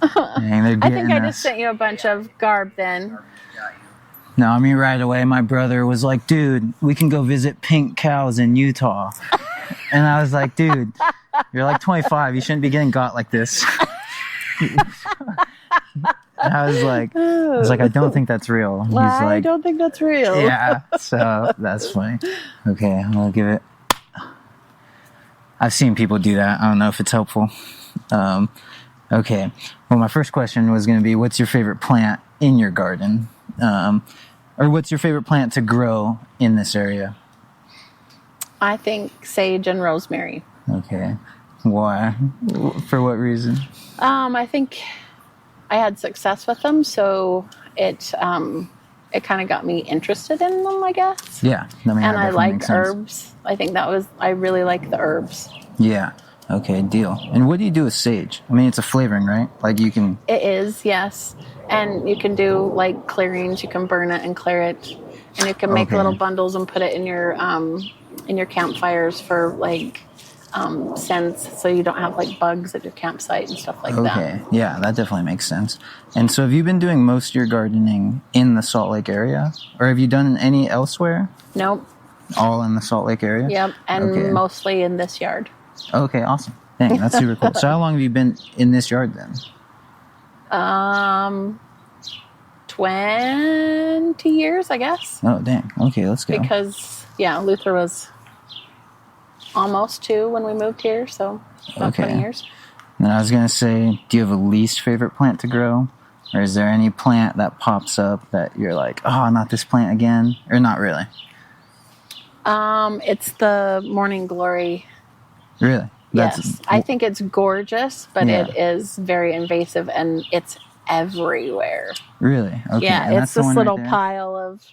Dang, they're I think getting I just us. sent you a bunch of garb then. No, I mean, right away, my brother was like, dude, we can go visit pink cows in Utah. And I was like, dude, you're like 25. You shouldn't be getting got like this. And I was like, I don't think that's real. He's I like, don't think that's real. yeah, so that's funny. Okay, I'll give it. I've seen people do that. I don't know if it's helpful. Okay, well, my first question was going to be, what's your favorite plant in your garden? Or what's your favorite plant to grow in this area? I think sage and rosemary. Okay. Why? For what reason? I think I had success with them, so it kind of got me interested in them, I guess. Yeah. I mean, and I like sense. herbs. I think I really like the herbs. Yeah. Okay, deal. And what do you do with sage? I mean, it's a flavoring, right? Like you can... It is, yes. And you can do like clearings. You can burn it and clear it. And you can make little bundles and put it in your campfires for like scents, so you don't have like bugs at your campsite and stuff like that. Okay, yeah, that definitely makes sense. And so have you been doing most of your gardening in the Salt Lake area? Or have you done any elsewhere? Nope. All in the Salt Lake area? Yep, and mostly in this yard. Okay, awesome. Dang, that's super cool. So how long have you been in this yard then? 20 years, I guess. Oh, dang. Okay, let's go. Because, Luther was almost 2 when we moved here, so about 20 years. And I was going to say, do you have a least favorite plant to grow? Or is there any plant that pops up that you're like, oh, not this plant again? Or not really? It's the morning glory. Really? Yes. I think it's gorgeous, but it is very invasive and it's everywhere. Really? Okay. Yeah, and it's this little pile of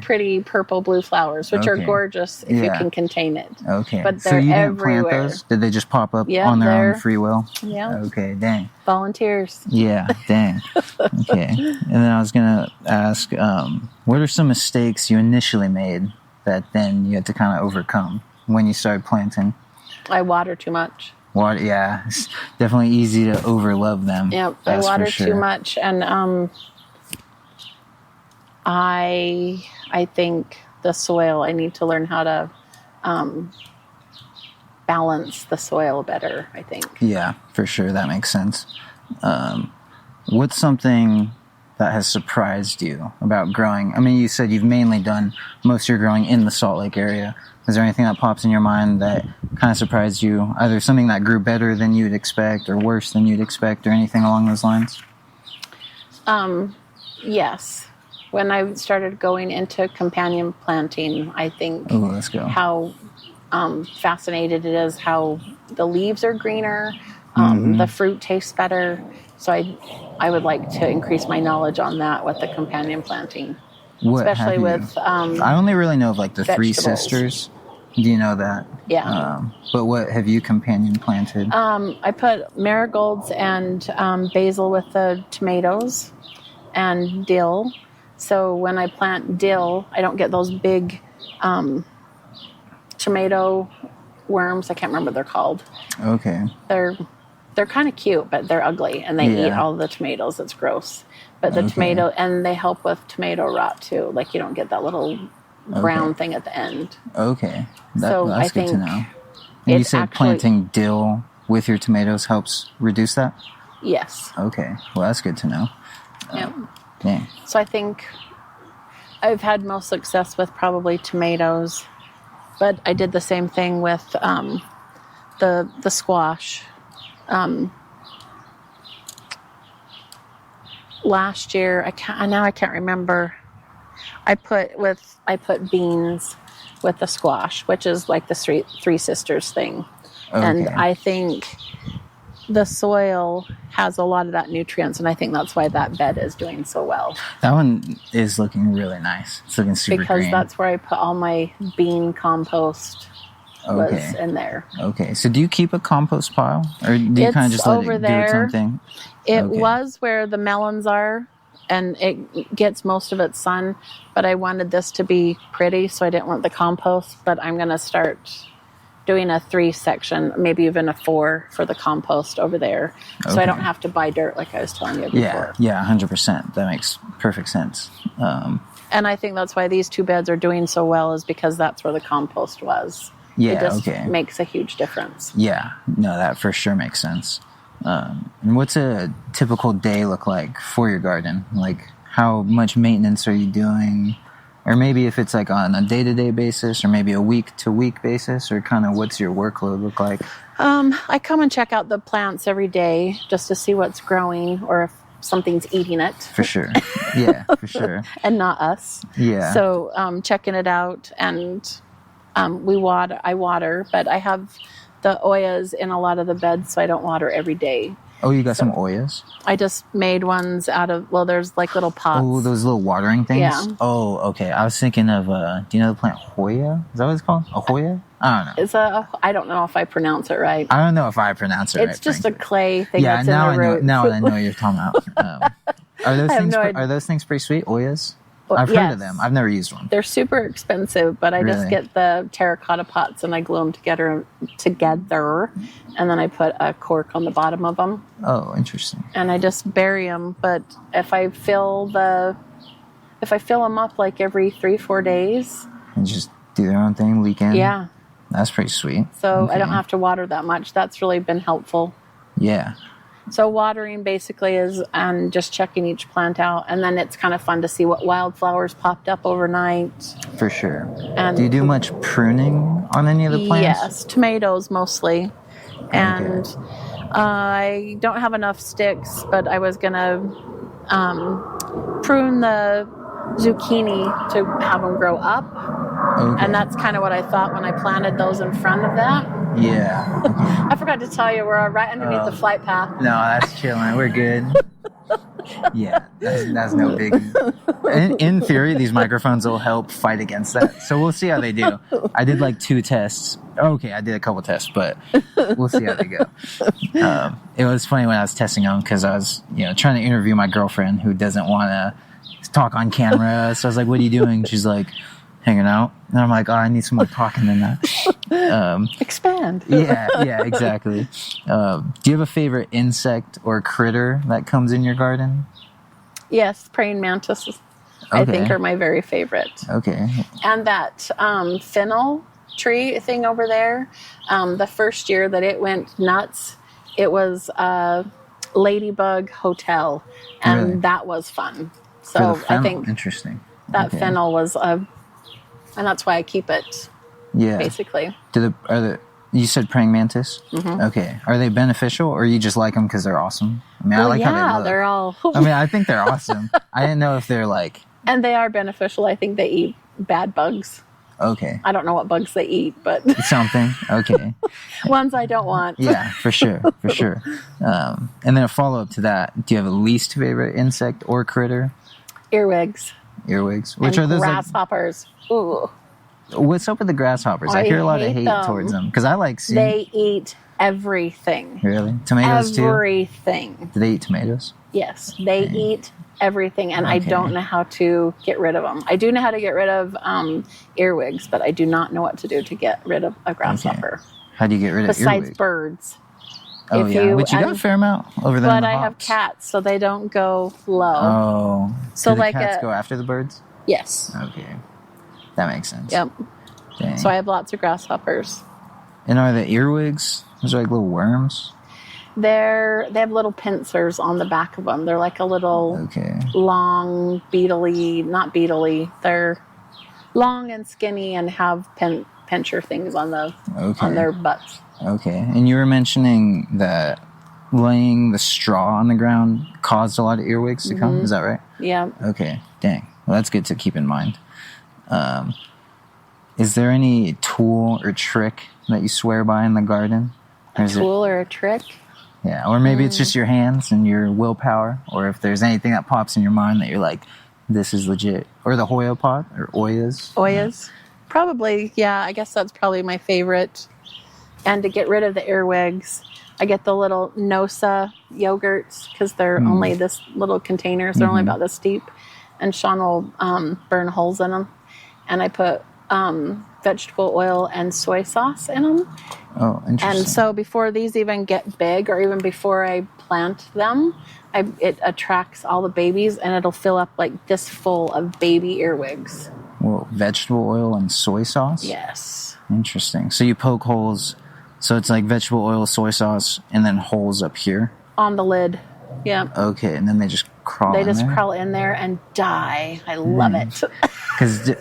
pretty purple blue flowers, which are gorgeous if you can contain it. Okay. But they're so you didn't everywhere. plant those? Did they just pop up on their own free will? Yeah. Okay, dang. Volunteers. Yeah, dang. Okay. And then I was going to ask, what are some mistakes you initially made that then you had to kind of overcome when you started planting? I water too much. Yeah, it's definitely easy to overlove them. Yep, I water too much, and I think the soil. I need to learn how to balance the soil better, I think. Yeah, for sure, that makes sense. What's something that has surprised you about growing? I mean, you said you've mainly done most of your growing in the Salt Lake area. Is there anything that pops in your mind that kind of surprised you? Either something that grew better than you'd expect or worse than you'd expect or anything along those lines? Yes. When I started going into companion planting, I think how fascinated it is how the leaves are greener, the fruit tastes better. So I would like to increase my knowledge on that with the companion planting. Especially with I only really know of like the vegetables. 3 sisters. Do you know that? Yeah. But what have you companion planted? I put marigolds and basil with the tomatoes and dill. So when I plant dill, I don't get those big tomato worms. I can't remember what they're called. Okay. They're kind of cute, but they're ugly, and they eat all the tomatoes. It's gross. But the tomato, and they help with tomato rot too. Like you don't get that little brown thing at the end. Okay. So that's good to know. And you said planting dill with your tomatoes helps reduce that? Yes. Okay. Well, that's good to know. Yeah. Dang. So I think I've had most success with probably tomatoes, but I did the same thing with the squash. Last year, I can't remember. I put beans with the squash, which is like the three sisters thing. Okay. And I think the soil has a lot of that nutrients, and I think that's why that bed is doing so well. That one is looking really nice. It's looking super green. Because that's where I put all my bean compost was in there. Okay. So do you keep a compost pile? Or do you kind of just let it do its own thing? It was where the melons are, and it gets most of its sun, but I wanted this to be pretty, so I didn't want the compost, but I'm going to start doing a 3 section, maybe even a 4 for the compost over there. So I don't have to buy dirt like I was telling you before. Yeah, 100%. That makes perfect sense. And I think that's why these 2 beds are doing so well, is because that's where the compost was. Yeah, it just makes a huge difference. Yeah, no, that for sure makes sense. And what's a typical day look like for your garden? Like, how much maintenance are you doing? Or maybe if it's like on a day-to-day basis, or maybe a week-to-week basis, or kind of what's your workload look like? I come and check out the plants every day just to see what's growing or if something's eating it. For sure. Yeah, for sure. And not us. Yeah. So checking it out, and I water, but I have the Oyas in a lot of the beds, so I don't water every day. Oh, you got some Oyas? I just made ones out of, there's like little pots. Oh, those little watering things? Yeah. Oh, okay. I was thinking of, do you know the plant Hoya? Is that what it's called? A Hoya? I don't know. I don't know if I pronounce it right. I don't know if I pronounce it right. It's just a clay thing that's in the root. Now I know what you're talking about. Are those things pretty sweet, Oyas? I've heard of them. I've never used one. They're super expensive, but I just get the terracotta pots and I glue them together, and then I put a cork on the bottom of them. Oh, interesting. And I just bury them. But if I fill them up like every 3-4 days, and just do their own thing, leak in. Yeah, that's pretty sweet. So I don't have to water that much. That's really been helpful. Yeah. So watering basically is just checking each plant out, and then it's kind of fun to see what wildflowers popped up overnight. For sure. And do you do much pruning on any of the plants? Yes, tomatoes mostly. And I don't have enough sticks, but I was going to prune the zucchini to have them grow up. Okay. And that's kind of what I thought when I planted those in front of that. Yeah. Okay. I forgot to tell you, we're right underneath the flight path. No, that's chilling. We're good. Yeah, that's no biggie. In theory, these microphones will help fight against that. So we'll see how they do. I did like 2 tests. Okay, I did a couple tests, but we'll see how they go. It was funny when I was testing them because I was, trying to interview my girlfriend who doesn't want to talk on camera. So I was like, "What are you doing?" She's like, "Hanging out." And I'm like, "Oh, I need some more talking than that." Expand. Yeah, exactly. Do you have a favorite insect or critter that comes in your garden? Yes, praying mantises, I think, are my very favorite. Okay. And that fennel tree thing over there, the first year that it went nuts, it was a ladybug hotel, and that was fun. So I think interesting. That fennel was and that's why I keep it. Yeah. Basically. You said praying mantis? Mm-hmm. Okay. Are they beneficial, or you just like them because they're awesome? I mean, I like how they look. They're all. I think they're awesome. I didn't know if they're like. And they are beneficial. I think they eat bad bugs. Okay. I don't know what bugs they eat, but something. Okay. Ones I don't want. Yeah, for sure. And then a follow-up to that: do you have a least favorite insect or critter? Earwigs. Which are those? Grasshoppers. Ooh. What's up with the grasshoppers? I hear a lot of hate towards them because I like seeing. They eat everything. Really? Tomatoes too? Everything. Do they eat tomatoes? Yes, they eat everything, and I don't know how to get rid of them. I do know how to get rid of earwigs, but I do not know what to do to get rid of a grasshopper. Okay. How do you get rid of earwigs? Besides birds. Oh, but you got a fair amount over there. But I have cats, so they don't go low. Oh. So do the cats go after the birds? Yes. Okay. That makes sense. Yep. Dang. So I have lots of grasshoppers. And are the earwigs? Those are like little worms? They have little pincers on the back of them. They're like a little long, not beetly. They're long and skinny and have pincher things on their butts. Okay. And you were mentioning that laying the straw on the ground caused a lot of earwigs to come. Is that right? Yeah. Okay. Dang. Well, that's good to keep in mind. Is there any tool or trick that you swear by in the garden? A tool or a trick? Yeah, or maybe it's just your hands and your willpower, or if there's anything that pops in your mind that you're like, this is legit. Or the Hoya pot, or Oyas. Oyas? Probably, yeah. I guess that's probably my favorite. And to get rid of the earwigs, I get the little Nosa yogurts, because they're only this little containers. They're only about this deep. And Sean will burn holes in them. And I put vegetable oil and soy sauce in them. Oh, interesting. And so before these even get big, or even before I plant them, it attracts all the babies, and it'll fill up like this full of baby earwigs. Well, vegetable oil and soy sauce? Yes. Interesting. So you poke holes, so it's like vegetable oil, soy sauce, and then holes up here? On the lid. Yeah. Okay, and then they just crawl in there? They just crawl in there and die. I love it. Because,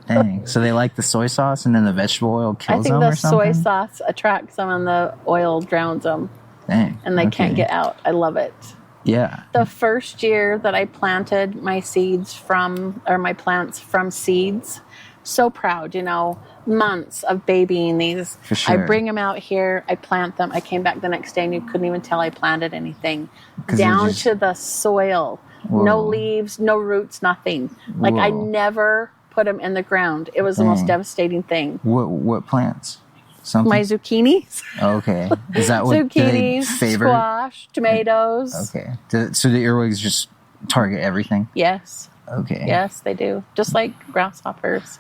dang, so they like the soy sauce, and then the vegetable oil kills them or something? I think the soy sauce attracts them, and the oil drowns them. Dang. And they can't get out. I love it. Yeah. The first year that I planted my my plants from seeds, so proud, months of babying these. For sure. I bring them out here, I plant them. I came back the next day and you couldn't even tell I planted anything. Down to the soil. Whoa. No leaves, no roots, nothing. Like, I never put them in the ground. It was the most devastating thing. What plants? Something? My zucchinis. Okay. Is that what zucchinis, favor? Squash, tomatoes. Okay. So the earwigs just target everything? Yes. Okay. Yes, they do. Just like grasshoppers.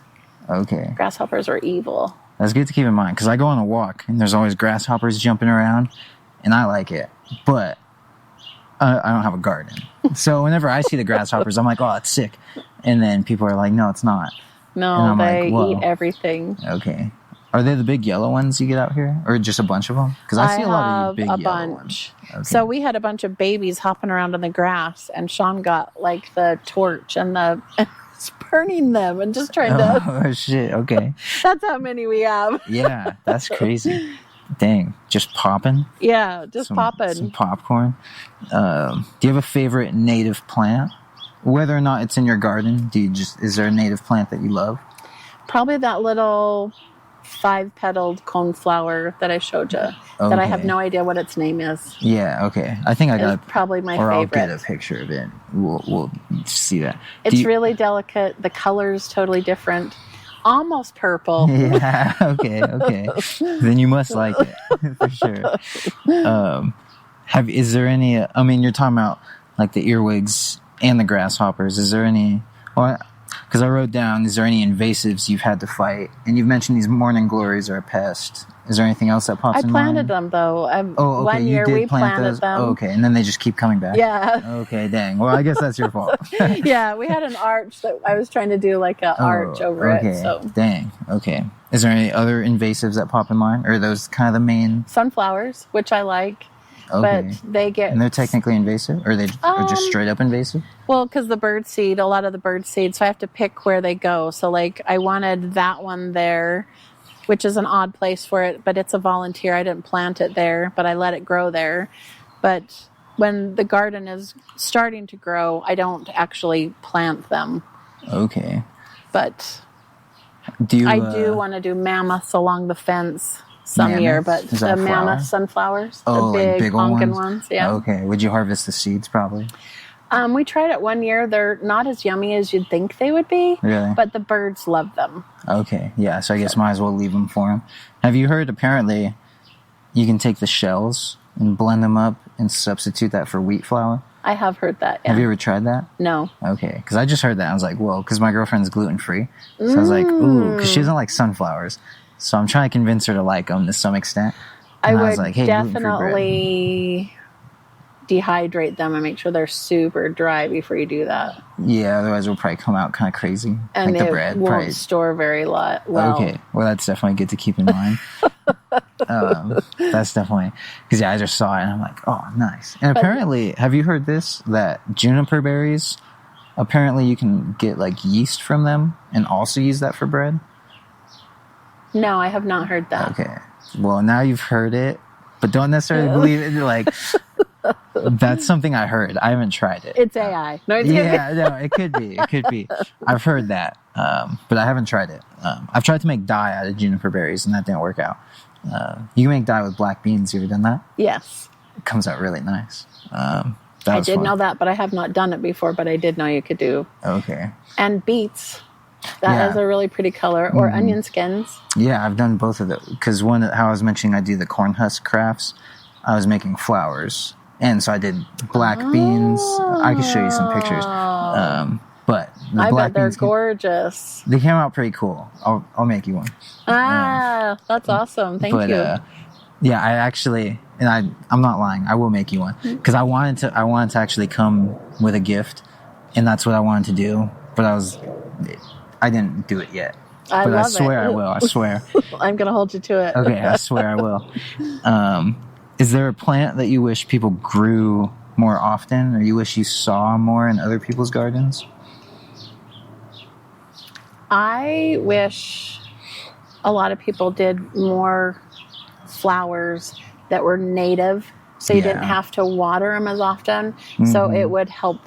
Okay. Grasshoppers are evil. That's good to keep in mind, because I go on a walk and there's always grasshoppers jumping around, and I like it, but I don't have a garden. So whenever I see the grasshoppers, I'm like, oh, it's sick. And then people are like, no, it's not. No, they eat everything. Okay. Are they the big yellow ones you get out here? Or just a bunch of them? Because I see a lot of big yellow ones. Okay. So we had a bunch of babies hopping around in the grass, and Sean got like the torch and burning them and just trying to... Oh, shit. Okay. That's how many we have. Yeah, that's crazy. Dang. Just popping? Yeah, popping. Some popcorn. Do you have a favorite native plant? Whether or not it's in your garden, is there a native plant that you love? Probably that little 5-petaled coneflower that I showed you. Okay. That I have no idea what its name is. Yeah, okay. I think I got it. Probably my favorite. I'll get a picture of it. We'll see that. It's really delicate. The color's totally different. Almost purple. Yeah, okay. Then you must like it, for sure. Is there any, you're talking about like the earwigs and the grasshoppers. Is there any, because I wrote down, is there any invasives you've had to fight? And you've mentioned these morning glories are a pest. Is there anything else that pops in mind? I planted them, though. Okay. One year we planted them. Oh, okay, and then they just keep coming back? Yeah. Okay, dang. Well, I guess that's your fault. Yeah, we had an arch that I was trying to do like an arch over it. So. Dang, okay. Is there any other invasives that pop in mind? Or are those kind of the main? Sunflowers, which I like. Okay. But they get... And they're technically invasive? Or are just straight up invasive? Well, because a lot of the bird seed, so I have to pick where they go. So, like, I wanted that one there, which is an odd place for it, but it's a volunteer. I didn't plant it there, but I let it grow there. But when the garden is starting to grow, I don't actually plant them. Okay. But I do want to do mammoths along the fence year, but the mammoth sunflowers, the big honking ones. Yeah. Okay. Would you harvest the seeds probably? We tried it one year. They're not as yummy as you'd think they would be. Really? But the birds love them. Okay. Yeah. So I guess might as well leave them for them. Have you heard apparently you can take the shells and blend them up and substitute that for wheat flour? I have heard that. Yeah. Have you ever tried that? No. Okay. Because I just heard that. I was like, whoa, because my girlfriend's gluten-free. So I was like, ooh, because she doesn't like sunflowers. So I'm trying to convince her to like them to some extent. And I would definitely dehydrate them and make sure they're super dry before you do that. Yeah, otherwise it'll probably come out kind of crazy. And like the bread won't store very well. Okay, well that's definitely good to keep in mind. That's definitely, because I just saw it and I'm like, oh, nice. And apparently, have you heard this? That juniper berries, apparently you can get like yeast from them and also use that for bread? No, I have not heard that. Okay. Well, now you've heard it, but don't necessarily believe it. Like, that's something I heard. I haven't tried it. It's AI. No, it's no, it could be. It could be. I've heard that, but I haven't tried it. I've tried to make dye out of juniper berries, and that didn't work out. You can make dye with black beans. You ever done that? Yes. It comes out really nice. I did know that, but I have not done it before, but I did know you could do. Okay. And beets. That is a really pretty color. Or onion skins. Yeah, I've done both of those. Because how I was mentioning I do the corn husk crafts, I was making flowers. And so I did black beans. I can show you some pictures. But I bet they're gorgeous. They came out pretty cool. I'll make you one. That's awesome. Thank you. Yeah, I actually, and I'm not lying. I will make you one because I wanted to actually come with a gift, and that's what I wanted to do. But I didn't do it yet. But I swear I will. I swear. I'm gonna hold you to it. Okay, I swear I will. Is there a plant that you wish people grew more often, or you wish you saw more in other people's gardens? I wish a lot of people did more flowers that were native, so you didn't have to water them as often. So it would help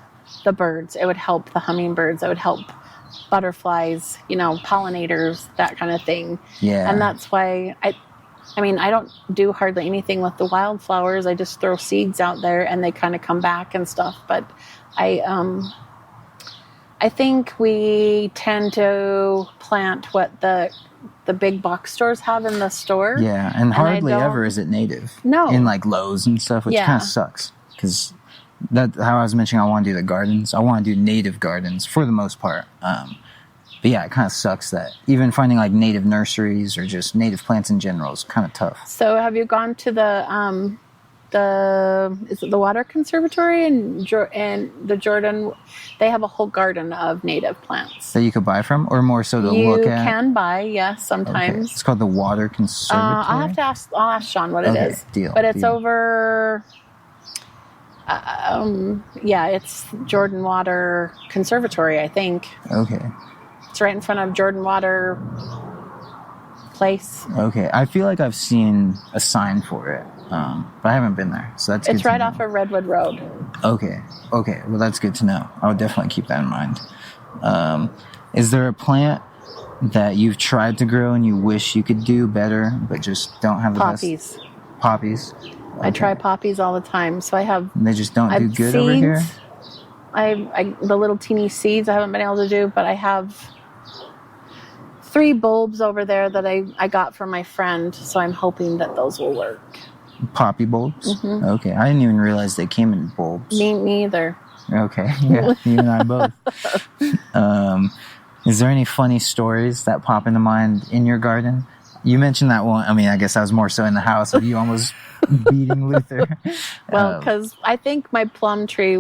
the birds. It would help the hummingbirds. It would help butterflies, pollinators, that kind of thing. Yeah. And that's why I don't do hardly anything with the wildflowers. I just throw seeds out there and they kind of come back and stuff. But I think we tend to plant what the big box stores have in the store. Yeah, and hardly ever is it native. No. In like Lowe's and stuff, which kind of sucks. Because how I was mentioning, I want to do the gardens. I want to do native gardens for the most part. But yeah, it kind of sucks that even finding like native nurseries or just native plants in general is kind of tough. So have you gone to the Water Conservatory and the Jordan? They have a whole garden of native plants that you could buy from, or more so to look at. You can buy, yes, sometimes. Okay. It's called the Water Conservatory. I'll ask Sean what it is. Deal. But it's over. It's Jordan Water Conservatory, I think. Okay. It's right in front of Jordan Water Place. Okay, I feel like I've seen a sign for it, but I haven't been there, so that's good. It's right off of Redwood Road. Okay, well that's good to know. I would definitely keep that in mind. Is there a plant that you've tried to grow and you wish you could do better, but just don't have the best? Poppies. Okay. I try poppies all the time, so I have. And they just don't do good seeds over here. The little teeny seeds I haven't been able to do, but I have 3 bulbs over there that I got from my friend, so I'm hoping that those will work. Poppy bulbs? Mm-hmm. Okay, I didn't even realize they came in bulbs. Me neither. Okay, yeah, you and I both. Is there any funny stories that pop into mind in your garden? You mentioned that one. I mean, I guess that was more so in the house of you almost beating Luther. Well, because I think my plum tree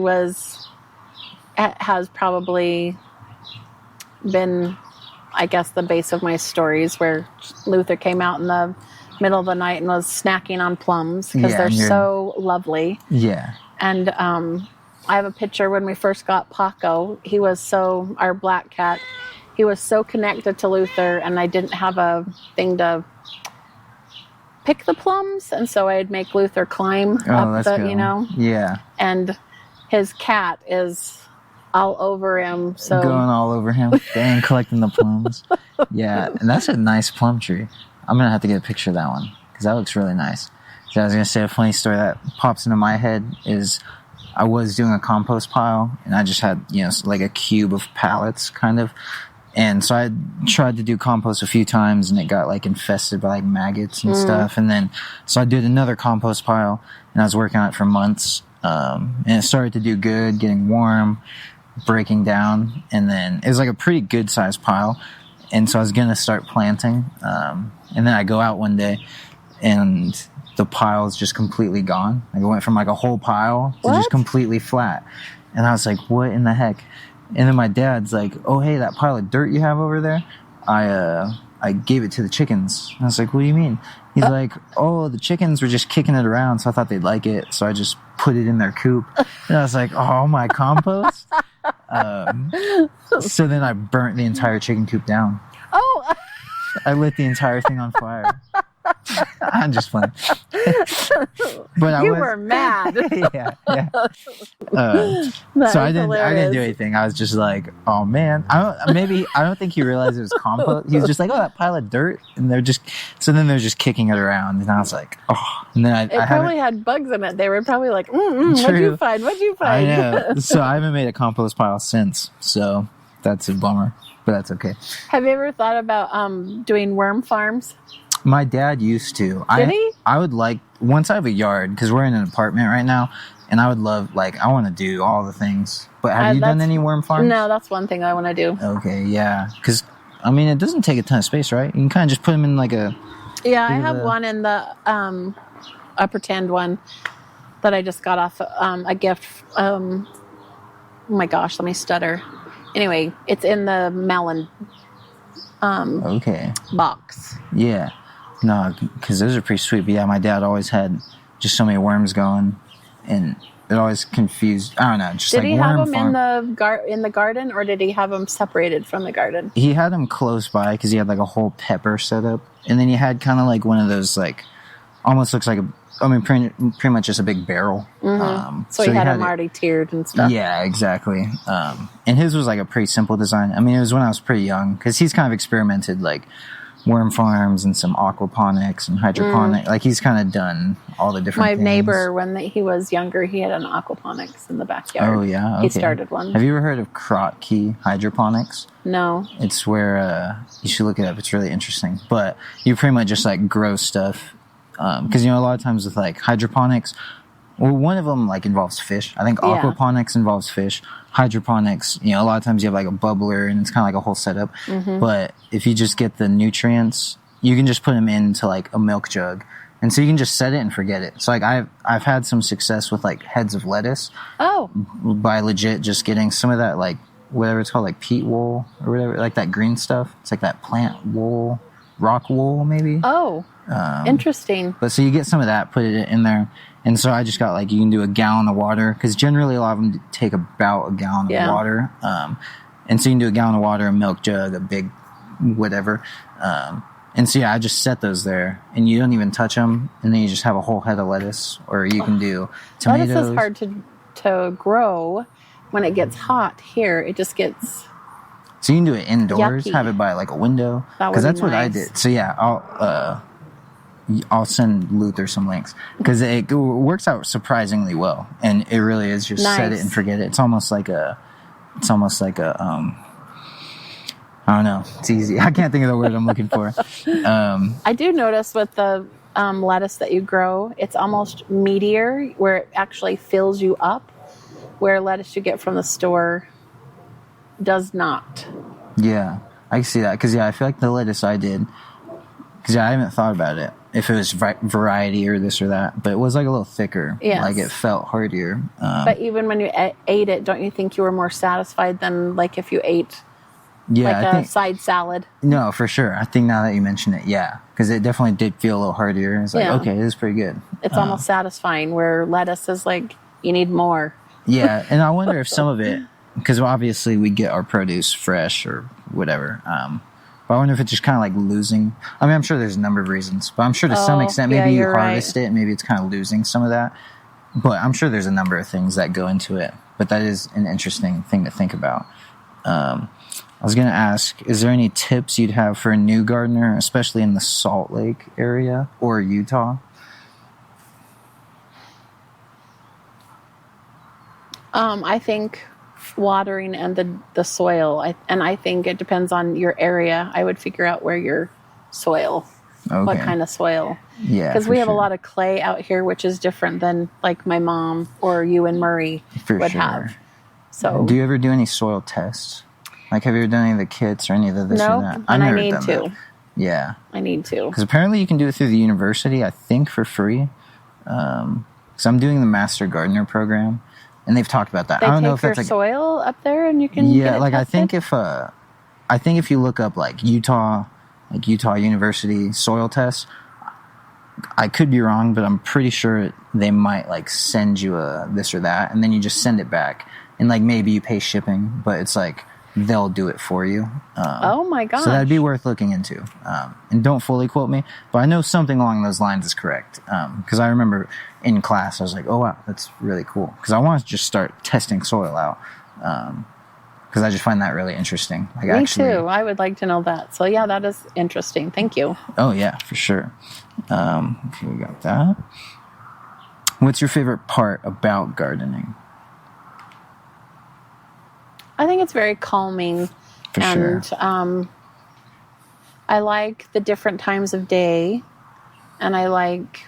has probably been, I guess, the base of my stories, where Luther came out in the middle of the night and was snacking on plums because they're so lovely. Yeah. And I have a picture when we first got Paco. Our black cat, he was so connected to Luther, and I didn't have a thing to pick the plums, and so I'd make Luther climb up the, Yeah. And his cat is all over him. So going all over him. Dang, collecting the plums. Yeah, and that's a nice plum tree. I'm going to have to get a picture of that one because that looks really nice. So I was going to say a funny story that pops into my head is I was doing a compost pile, and I just had, like a cube of pallets kind of. And so I tried to do compost a few times, and it got like infested by like maggots and stuff. And then, so I did another compost pile, and I was working on it for months. And it started to do good, getting warm, breaking down. And then it was like a pretty good sized pile. And so I was going to start planting. And then I go out one day, and the pile is just completely gone. Like it went from like a whole pile to just completely flat. And I was like, what in the heck? And then my dad's like, oh, hey, that pile of dirt you have over there, I gave it to the chickens. And I was like, what do you mean? He's like, oh, the chickens were just kicking it around, so I thought they'd like it. So I just put it in their coop. And I was like, oh, my compost? So then I burnt the entire chicken coop down. Oh! I lit the entire thing on fire. I'm just playing. But you were mad. yeah. So I didn't do anything. I was just like, oh man. I don't think he realized it was compost. He was just like, oh, that pile of dirt, and they're just kicking it around, and I was like, oh. And then it probably had bugs in it. They were probably like, what'd you find? I know. So I haven't made a compost pile since. So that's a bummer, but that's okay. Have you ever thought about doing worm farms? My dad used to. Did he? I would like, once I have a yard, because we're in an apartment right now, And I would love, like, I want to do all the things. But have you done any worm farms? No, that's one thing I want to do. Okay, yeah. Because, I mean, it doesn't take a ton of space, right? You can kind of just put them in like a... Yeah, I have one in the, a pretend one that I just got off a gift. Oh my gosh, let me stutter. Anyway, it's in the melon box. Yeah. No, because those are pretty sweet. But yeah, my dad always had just so many worms going, and it always confused. I don't know. Just did like he have them farm. in the garden, or did he have them separated from the garden? He had them close by because he had like a whole pepper setup, and then he had kind of like one of those like almost looks like pretty much just a big barrel. Mm-hmm. So he had them already tiered and stuff. Yeah, exactly. And his was like a pretty simple design. I mean, it was when I was pretty young because he's kind of experimented like worm farms and some aquaponics and hydroponics. Like he's kind of done all the different things. My neighbor, when he was younger, he had an aquaponics in the backyard. Oh, yeah? Okay. He started one. Have you ever heard of crot key hydroponics? No. It's where, you should look it up. It's really interesting. But you pretty much just like grow stuff. Because, you know, a lot of times with like hydroponics, well, one of them like involves fish. I think aquaponics involves fish. Hydroponics, you know, a lot of times you have like a bubbler and it's kind of like a whole setup. Mm-hmm. But if you just get the nutrients, you can just put them into like a milk jug. And so you can just set it and forget it. So like I've had some success with like heads of lettuce. Oh. By legit just getting some of that like whatever it's called, like peat wool or whatever, like that green stuff. It's like that plant wool, rock wool maybe. Oh. Interesting. But so you get some of that, put it in there. And so I just got like, you can do a gallon of water because generally a lot of them take about a gallon of water. And so you can do a gallon of water, a milk jug, a big whatever. And so, yeah, I just set those there and you don't even touch them. And then you just have a whole head of lettuce, or you can do tomatoes. Lettuce is hard to grow when it gets hot here. It just gets... So you can do it indoors, yucky. have it by like a window. Because that's what I did. So, yeah, I'll send Luther some links because it works out surprisingly well, and it really is just set it and forget it. It's almost like a I don't know. It's easy. I can't think of the word I'm looking for. I do notice with the lettuce that you grow, it's almost meatier where it actually fills you up, where lettuce you get from the store does not. Yeah, I can see that because I feel like the lettuce I did, because I haven't thought about it. If it was variety or this or that, but it was like a little thicker. Yes. Like it felt heartier. But even when you ate it, don't you think you were more satisfied than like if you ate a side salad? No, for sure. I think now that you mention it, yeah. Because it definitely did feel a little heartier. It's like, okay, this is pretty good. It's almost satisfying, where lettuce is like, you need more. Yeah, and I wonder if some of it, because obviously we get our produce fresh or whatever, but I wonder if it's just kind of like losing. I mean, I'm sure there's a number of reasons, but I'm sure to some extent, maybe you harvest it and maybe it's kind of losing some of that. But I'm sure there's a number of things that go into it. But that is an interesting thing to think about. I was going to ask, is there any tips you'd have for a new gardener, especially in the Salt Lake area or Utah? I think watering and the soil, I think it depends on your area. I would figure out where your soil, what kind of soil. Yeah, because we have a lot of clay out here, which is different than like my mom or you and Murray would have. So, do you ever do any soil tests? Like, have you ever done any of the kits or any of the this or that? And I need to. Yeah, I need to. Because apparently you can do it through the university, I think, for free. Because I'm doing the Master Gardener program. And they've talked about that. I don't know if that's like soil up there, and you can get it like tested? I think if you look up like Utah University soil tests, I could be wrong, but I'm pretty sure they might like send you a this or that, and then you just send it back, and like maybe you pay shipping, but it's like they'll do it for you. Oh my gosh! So that'd be worth looking into. And don't fully quote me, but I know something along those lines is correct. Because I remember in class I was like, oh wow, that's really cool. Because I want to just start testing soil out. Because I just find that really interesting. Like, me too. I would like to know that. So yeah, that is interesting. Thank you. Oh yeah, for sure. Okay, we got that. What's your favorite part about gardening? I think it's very calming. For sure. I like the different times of day, and I like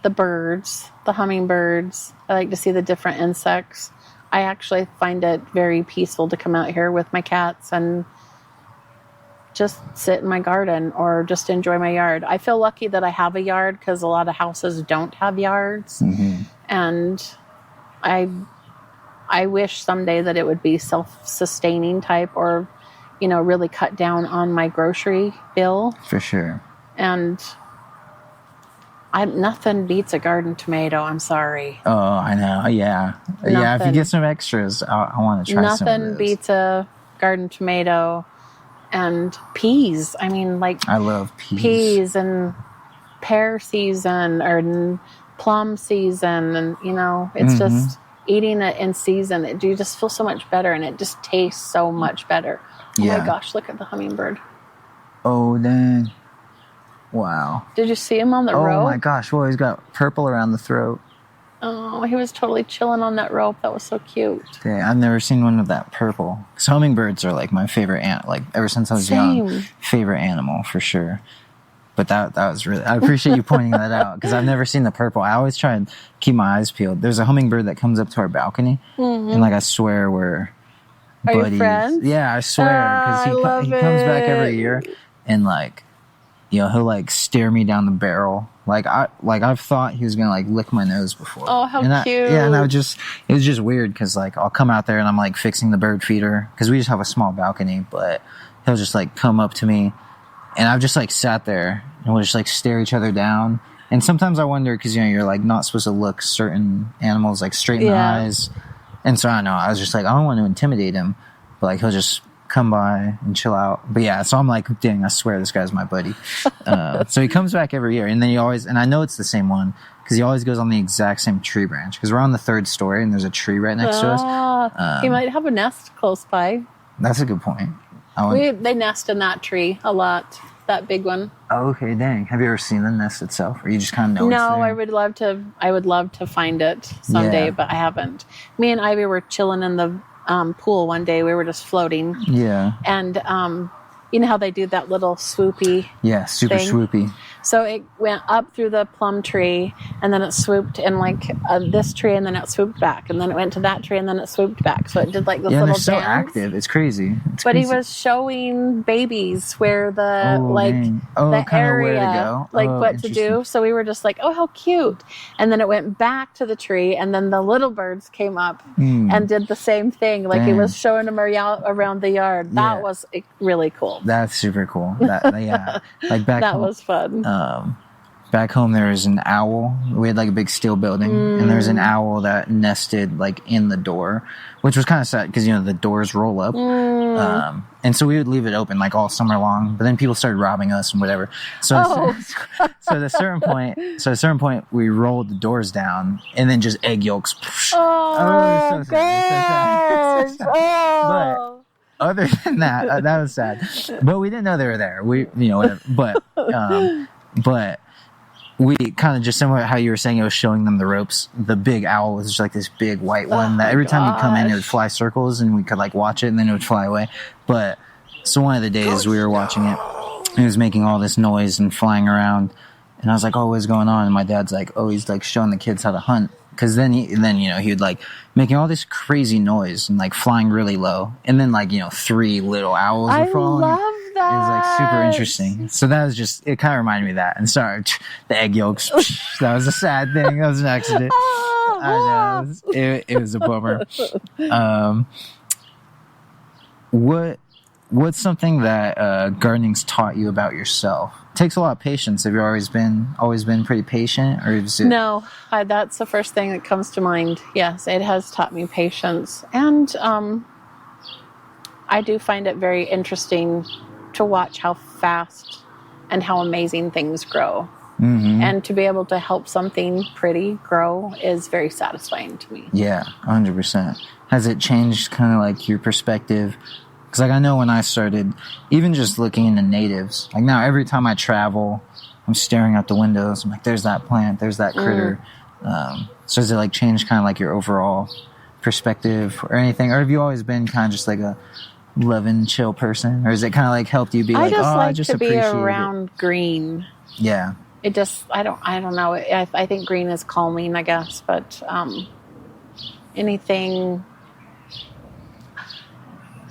the birds. the hummingbirds. I like to see the different insects. I actually find it very peaceful to come out here with my cats and just sit in my garden or just enjoy my yard. I feel lucky that I have a yard because a lot of houses don't have yards. Mm-hmm. And I wish someday that it would be self-sustaining type or, you know, really cut down on my grocery bill. For sure. And nothing beats a garden tomato. I'm sorry. Oh, I know. Yeah. Nothing. Yeah, if you get some extras, I want to try some of those. Nothing beats a garden tomato. And peas. I mean, like... I love peas. Peas and pear season or plum season. And, you know, it's just eating it in season. You just feel so much better. And it just tastes so much better. Oh, my gosh. Look at the hummingbird. Oh, dang. Wow. Did you see him on the rope? Oh, my gosh. Well, he's got purple around the throat. Oh, he was totally chilling on that rope. That was so cute. Okay, I've never seen one with that purple. Because hummingbirds are like my favorite like ever since I was young, favorite animal for sure. But that was really, I appreciate you pointing that out because I've never seen the purple. I always try and keep my eyes peeled. There's a hummingbird that comes up to our balcony, and like I swear we're buddies. Are you friends? Yeah, I swear because he comes back every year, and like, you know, he'll like stare me down the barrel. I've thought he was gonna like lick my nose before. Oh, how cute! And it was just weird because like I'll come out there and I'm like fixing the bird feeder because we just have a small balcony, but he'll just like come up to me, and I've just like sat there and we'll just like stare each other down. And sometimes I wonder because you know you're like not supposed to look certain animals like straight in the eyes, and so I don't know. I was just like I don't want to intimidate him, but like he'll just come by and chill out. But yeah, so I'm like, dang, I swear this guy's my buddy. So he comes back every year, and then and I know it's the same one because he always goes on the exact same tree branch because we're on the 3rd story and there's a tree right next to us. He might have a nest close by. That's a good point. They nest in that tree a lot, that big one. Oh, okay, dang. Have you ever seen the nest itself, or you just kind of know? No, it's there? I would love to find it someday, but I haven't. Me and Ivy were chilling in the pool one day. We were just floating. Yeah. And you know how they do that little swoopy super thing? swoopy. So it went up through the plum tree, and then it swooped in like this tree, and then it swooped back, and then it went to that tree, and then it swooped back. So it did like this little they're dance. so active. It's crazy. He was showing babies where the the area, where to go. What to do. So we were just like, oh, how cute. And then it went back to the tree, and then the little birds came up and did the same thing. Like it was showing them around the yard. That was really cool. That's super cool. Like back that home, was fun. Back home there was an owl. We had like a big steel building, and there was an owl that nested like in the door, which was kind of sad because you know the doors roll up, and so we would leave it open like all summer long. But then people started robbing us and whatever. So at a certain point, we rolled the doors down, and then just egg yolks. Oh, so sad. But other than that, that was sad. But we didn't know they were there. Whatever. But we kind of just similar to how you were saying it was showing them the ropes. The big owl was just like this big white one that every time you come in, it would fly circles, and we could like watch it, and then it would fly away. But so one of the days we were watching it, it was making all this noise and flying around, and I was like, "Oh, what's going on?" And my dad's like, "Oh, he's like showing the kids how to hunt." Because then he would like making all this crazy noise and like flying really low, and then like 3 little owls were falling. I love that. It was like super interesting. So that was it kind of reminded me of that. And sorry, the egg yolks. That was a sad thing. That was an accident. I know it was a bummer. What's something that gardening's taught you about yourself? It takes a lot of patience. Have you always been pretty patient, or is it? No, that's the first thing that comes to mind. Yes, it has taught me patience, and I do find it very interesting to watch how fast and how amazing things grow. Mm-hmm. And to be able to help something pretty grow is very satisfying to me. Yeah, 100%. Has it changed kind of like your perspective? Because like I know when I started, even just looking into natives, like now every time I travel, I'm staring out the windows. I'm like, there's that plant, there's that critter. So has it like changed kind of like your overall perspective or anything? Or have you always been kind of just like a loving, chill person? Or has it kind of like helped you be I like, just I like just to be appreciate around green. Yeah. it just, I don't know. I think green is calming, I guess, but anything,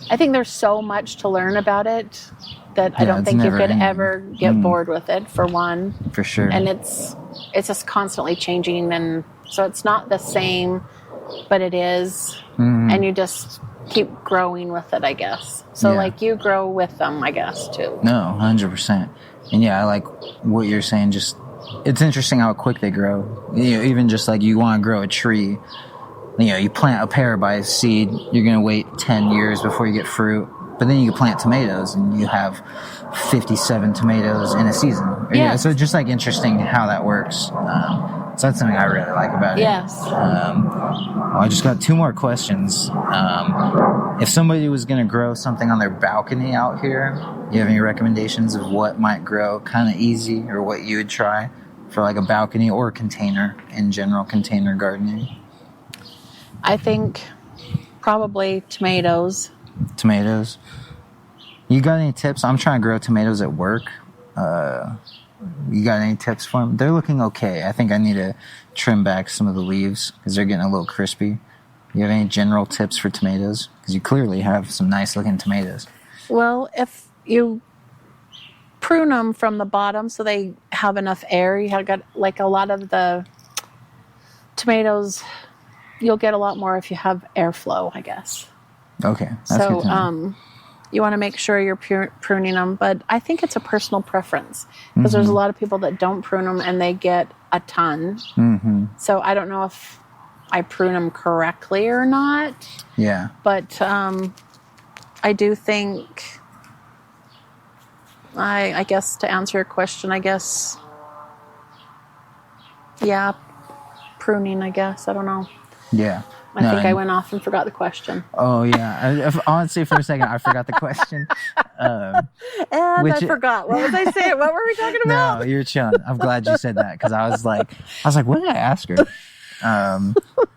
I think there's so much to learn about it that I don't think you could ever get bored with it, for one. For sure. And it's just constantly changing, and so it's not the same, but it is. And you just keep growing with it, I guess. So like you grow with them, I guess, too. No, 100%. And yeah, I like what you're saying. Just, it's interesting how quick they grow. You know, even just like you want to grow a tree, you know, you plant a pear by seed, you're going to wait 10 years before you get fruit. But then you can plant tomatoes and you have 57 tomatoes in a season. Yeah. So just like interesting how that works. So that's something I really like about it. Yes. Well, I just got 2 more questions. If somebody was going to grow something on their balcony out here, do you have any recommendations of what might grow kind of easy, or what you would try for like a balcony or container in general, container gardening? I think probably tomatoes. Tomatoes. You got any tips? I'm trying to grow tomatoes at work. You got any tips for them? They're looking okay. I think I need to trim back some of the leaves because they're getting a little crispy. You have any general tips for tomatoes? Because you clearly have some nice looking tomatoes. Well, if you prune them from the bottom so they have enough air, you have got like a lot of the tomatoes, you'll get a lot more if you have airflow, I guess. Okay. That's good to know. You want to make sure you're pruning them, but I think it's a personal preference because there's a lot of people that don't prune them and they get a ton. So I don't know if I prune them correctly or not. Yeah. But I do think, I guess to answer your question, I guess, yeah, pruning, I guess. I don't know. Yeah. I think I went off and forgot the question. Oh, yeah. Honestly, for a second, I forgot the question. I forgot. What was I saying? What were we talking about? No, you're chilling. I'm glad you said that because I was like, what did I ask her? I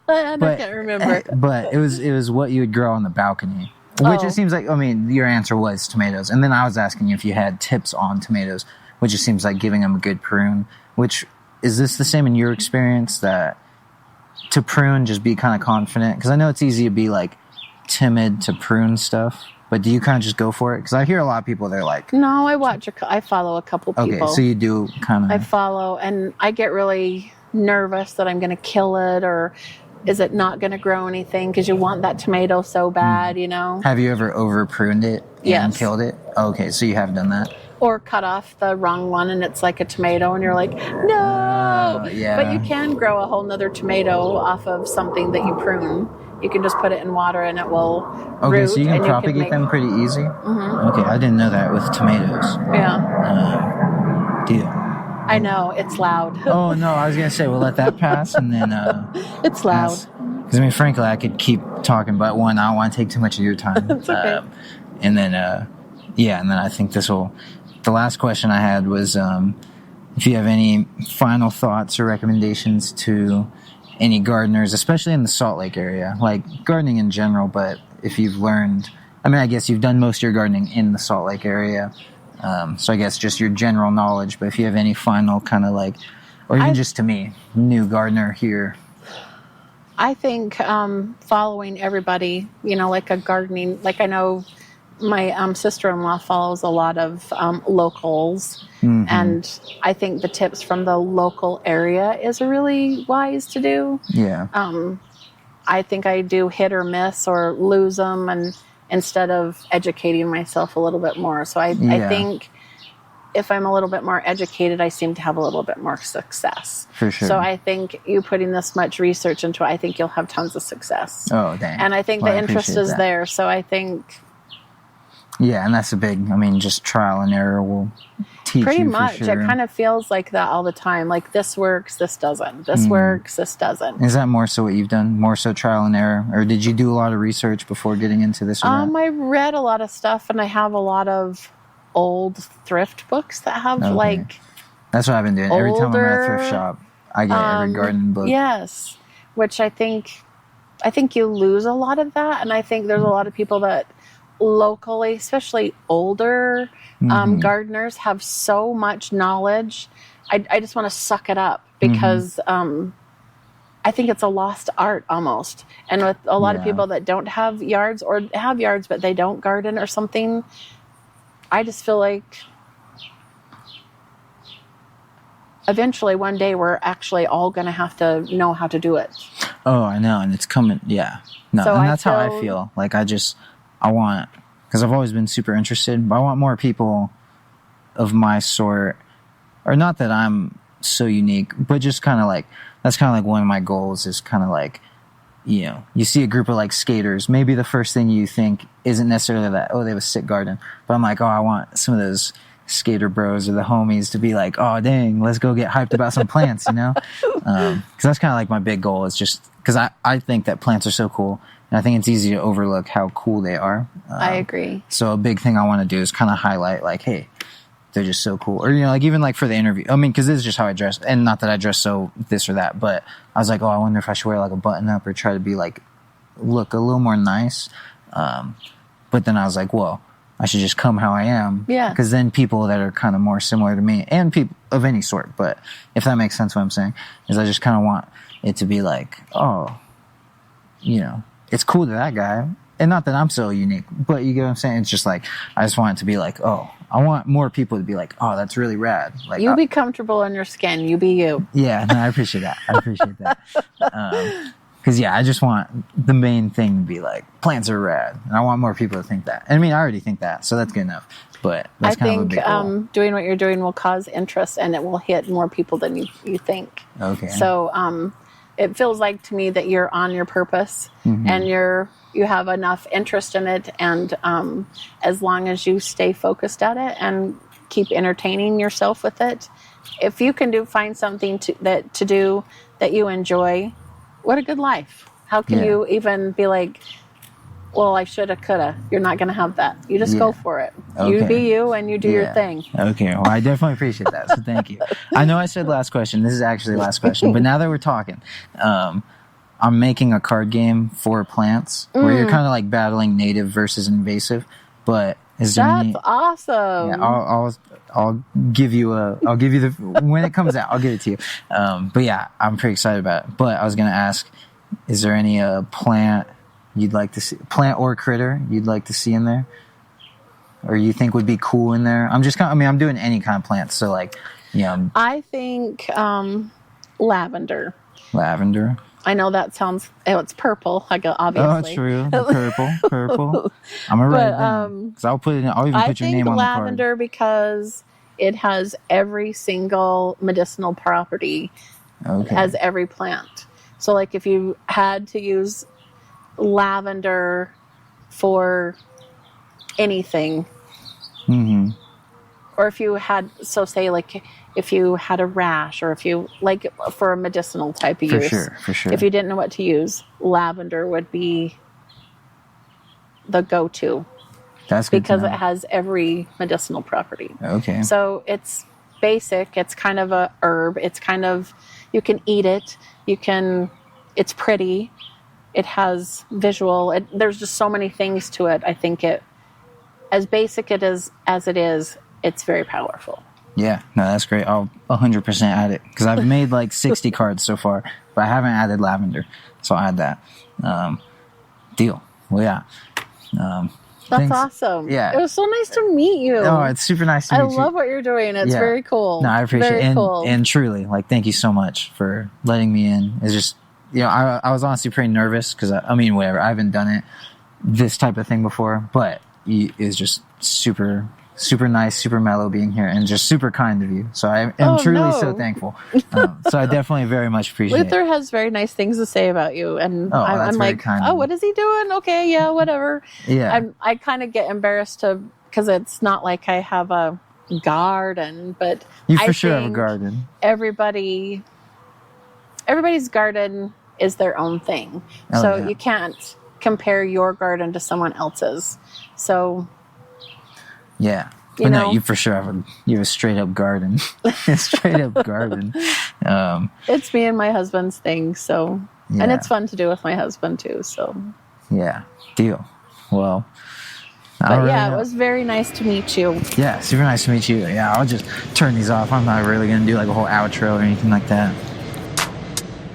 can't remember. But it was what you would grow on the balcony, which it seems like, I mean, your answer was tomatoes. And then I was asking you if you had tips on tomatoes, which it seems like giving them a good prune, which, is this the same in your experience, that to prune, just be kind of confident? Because I know it's easy to be like timid to prune stuff, but do you kind of just go for it? Because I hear a lot of people, they're like, no, I follow a couple people. Okay, so you do kind of. I follow, and I get really nervous that I'm going to kill it, or is it not going to grow anything? Because you want that tomato so bad, you know. Have you ever over pruned it and Yes. killed it? Okay, so you have done that. Or cut off the wrong one and it's like a tomato and you're like, no! Yeah. But you can grow a whole nother tomato off of something that you prune. You can just put it in water and it will Okay, root. so you can propagate them pretty easy? Okay, I didn't know that with tomatoes. Yeah. Deal. I know, it's loud. Oh, no, I was going to say, we'll let that pass and then... It's loud. Because, I mean, frankly, I could keep talking, but one, I don't want to take too much of your time. It's okay. And then I think this will... The last question I had was if you have any final thoughts or recommendations to any gardeners, especially in the Salt Lake area, like gardening in general, but if you've learned, I mean, I guess you've done most of your gardening in the Salt Lake area, so I guess just your general knowledge, but if you have any final kind of like, or even just to me, new gardener here. I think following everybody, you know, like a gardening, like I know my sister-in-law follows a lot of locals, and I think the tips from the local area is really wise to do. Yeah. I think I do hit or miss or lose them, and instead of educating myself a little bit more. So I think if I'm a little bit more educated, I seem to have a little bit more success. For sure. So I think you putting this much research into it, I think you'll have tons of success. Oh, dang. And I think the interest is there. So I think... Yeah, and that's a big, I mean, just trial and error will teach pretty you much. for sure. It kind of feels like that all the time. Like this works, this doesn't. This works, this doesn't. Is that more so what you've done? More so trial and error? Or did you do a lot of research before getting into this or that? I read a lot of stuff, and I have a lot of old thrift books that have like... That's what I've been doing. Every time I'm at a thrift shop, I get every garden book. Yes, which I think you lose a lot of that, and I think there's a lot of people that locally, especially older gardeners, have so much knowledge I just want to suck it up because I think it's a lost art almost. And with a lot of people that don't have yards or have yards but they don't garden or something, I just feel like eventually one day we're actually all going to have to know how to do it. Oh, I know. And it's coming. Yeah. No, so and that's how I feel. Like I want, because I've always been super interested, but I want more people of my sort, or not that I'm so unique, but just kind of like, that's kind of like one of my goals is kind of like, you know, you see a group of like skaters, maybe the first thing you think isn't necessarily that, oh, they have a sick garden, but I'm like, oh, I want some of those skater bros or the homies to be like, oh, dang, let's go get hyped about some plants, you know? Because that's kind of like my big goal is just, because I think that plants are so cool, and I think it's easy to overlook how cool they are. I agree. So a big thing I want to do is kind of highlight like, hey, they're just so cool. Or, you know, like even like for the interview, I mean, because this is just how I dress, and not that I dress so this or that, but I was like, oh, I wonder if I should wear like a button up or try to be like, look a little more nice. But then I was like, whoa, I should just come how I am. Yeah. Because then people that are kind of more similar to me, and people of any sort, but if that makes sense what I'm saying, is I just kind of want it to be like, oh, you know, it's cool to that guy. And not that I'm so unique, but you get what I'm saying? It's just like, I just want it to be like, oh, I want more people to be like, oh, that's really rad. Like, you be comfortable in your skin. You be you. Yeah, no, I appreciate that. I appreciate that. Because, yeah, I just want the main thing to be like, plants are rad. And I want more people to think that. I mean, I already think that, so that's good enough. But that's kind of a big goal. Doing what you're doing will cause interest, and it will hit more people than you think. Okay. So it feels like to me that you're on your purpose, and you have enough interest in it, and as long as you stay focused at it and keep entertaining yourself with it, if you can find something to do that you enjoy, what a good life. How can you even be like, well, I shoulda, coulda? You're not going to have that. You just go for it. Okay. You be you and you do your thing. Okay. Well, I definitely appreciate that. So thank you. I know I said last question. This is actually the last question. But now that we're talking, I'm making a card game for plants where you're kind of like battling native versus invasive. But is there That's awesome. Yeah, I'll give you the when it comes out, I'll give it to you. But yeah, I'm pretty excited about it. But I was going to ask, is there any plant you'd like to see, plant or critter you'd like to see in there, or you think would be cool in there? I'm doing any kind of plants, so like, yeah. I think lavender. Lavender. I know that sounds. Oh, it's purple. Obviously. Oh, true. Purple. I'm gonna write it down because I'll put it in. I'll even put your name on the card. I think lavender because it has every single medicinal property. Okay. It has every plant. So, like, if you had to use lavender for anything, or if you had, so say like if you had a rash, or if you like for a medicinal type of use, for sure. If you didn't know what to use, lavender would be the go-to. That's good because it has every medicinal property. Okay. So it's basic. It's kind of a herb. It's kind of, you can eat it. It's pretty. It has visual. There's just so many things to it. I think as basic as it is, it's very powerful. Yeah, no, that's great. I'll 100% add it because I've made like 60 cards so far, but I haven't added lavender, so I'll add that. Deal. Well, yeah. That's thanks. Awesome. Yeah. It was so nice to meet you. Oh, it's super nice to meet you. I love what you're doing. It's very cool. No, I appreciate it. Cool. And truly, like, thank you so much for letting me in. It's just, I was honestly pretty nervous because, whatever. I haven't done this type of thing before, but it's just super, super nice, super mellow being here, and just super kind of you. So I am truly so thankful. So I definitely very much appreciate Luther has very nice things to say about you, and I'm like, kind what is he doing? Okay, yeah, whatever. Yeah. I kind of get embarrassed because it's not like I have a garden, but you for sure have a garden. Everybody's garden is their own thing, you can't compare your garden to someone else's. So. Yeah. But you for sure have a straight up garden. Straight up garden. It's me and my husband's thing, so. Yeah. And it's fun to do with my husband too, so. Yeah. Deal. Well, But yeah, it was very nice to meet you. Yeah, super nice to meet you. Yeah, I'll just turn these off. I'm not really gonna do like a whole outro or anything like that.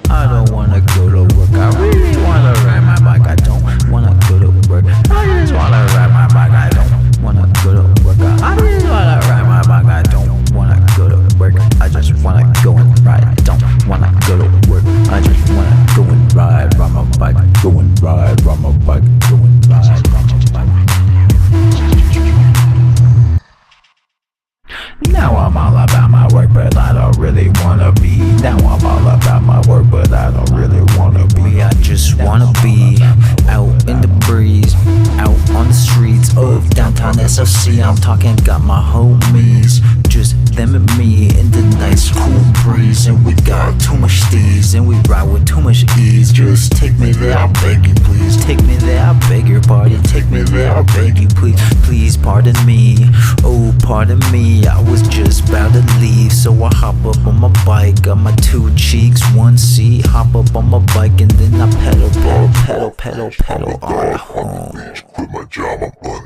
I don't wanna go to work. I really wanna ride my bike. I don't wanna go to work. I just wanna ride my bike. I don't wanna go to work. I just wanna ride my bike. I don't wanna go to work. I just wanna go and ride. I don't wanna go to work. I just wanna go and ride my bike. Go and ride my bike. Go and ride my bike. Now I'm all about my work, but I don't really wanna be. Now I'm all about my work, but I don't really wanna be. I just wanna be out in the breeze, out on the streets of downtown SLC. I'm talking, got my homies, just them and me in the nice cool breeze. And we got too much steez, and we ride with too much ease. Just take me there, I beg you please. Take me there, I beg your pardon. Take me there, I beg you please. Please pardon me, oh pardon me. I was just about to leave, so I hop up on my bike. Got my two cheeks, one seat. Hop up on my bike and then I pedal on home. Put my job on.